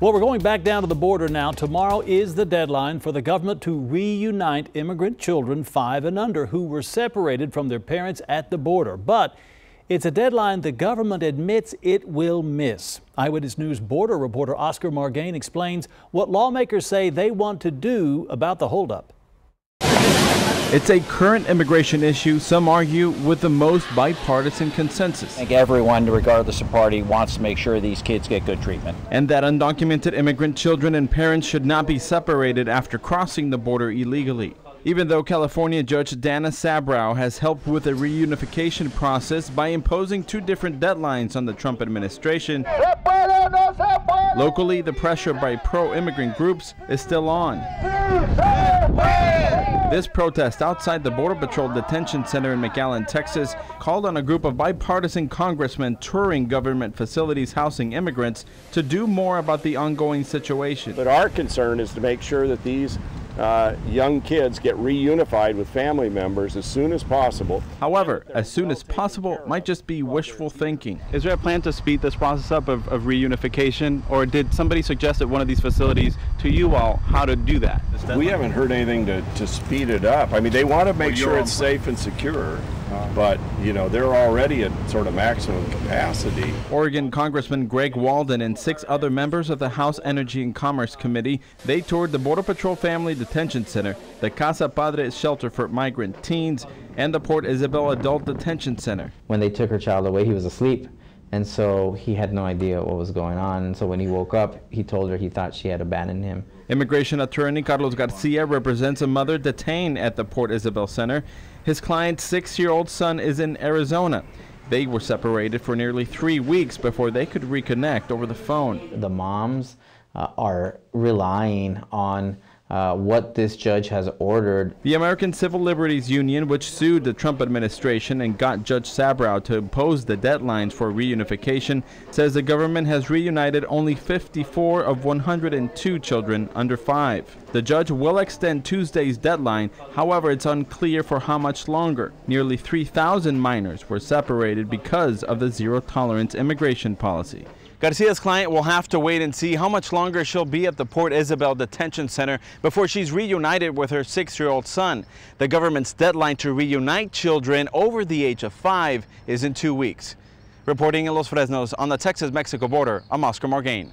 Well, we're going back down to the border now. Tomorrow is the deadline for the government to reunite immigrant children 5 and under who were separated from their parents at the border. But it's a deadline the government admits it will miss. Eyewitness News border reporter Oscar Margain explains what lawmakers say they want to do about the holdup. It's a current immigration issue, some argue, with the most bipartisan consensus. I think everyone, regardless of party, wants to make sure these kids get good treatment. And that undocumented immigrant children and parents should not be separated after crossing the border illegally. Even though California Judge Dana Sabrow has helped with the reunification process by imposing 2 different deadlines on the Trump administration, locally the pressure by pro-immigrant groups is still on. This protest outside the Border Patrol Detention Center in McAllen, Texas, called on a group of bipartisan congressmen touring government facilities housing immigrants to do more about the ongoing situation. But our concern is to make sure that these young kids get reunified with family members as soon as possible. However, as soon as possible might just be wishful thinking. Is there a plan to speed this process up of reunification, or did somebody suggest at one of these facilities to you all how to do that? We haven't heard anything to speed it up. I mean, they want to make sure it's safe and secure, but you know, they're already at sort of maximum capacity. Oregon Congressman Greg Walden and 6 other members of the House Energy and Commerce Committee, they toured the Border Patrol Family Detention Center, the Casa Padre shelter for migrant teens, and the Port Isabel Adult Detention Center. When they took her child away, he was asleep, and so he had no idea what was going on. And so when he woke up, he told her he thought she had abandoned him. Immigration attorney Carlos Garcia represents a mother detained at the Port Isabel Center. His client's 6-year-old son is in Arizona. They were separated for nearly 3 weeks before they could reconnect over the phone. The moms are relying on what this judge has ordered. The American Civil Liberties Union, which sued the Trump administration and got Judge Sabrow to impose the deadlines for reunification, says the government has reunited only 54 of 102 children under 5. The judge will extend Tuesday's deadline. However, it's unclear for how much longer. Nearly 3,000 minors were separated because of the zero-tolerance immigration policy. Garcia's client will have to wait and see how much longer she'll be at the Port Isabel Detention Center before she's reunited with her 6-year-old son. The government's deadline to reunite children over the age of 5 is in 2 weeks. Reporting in Los Fresnos on the Texas-Mexico border, I'm Oscar Margain.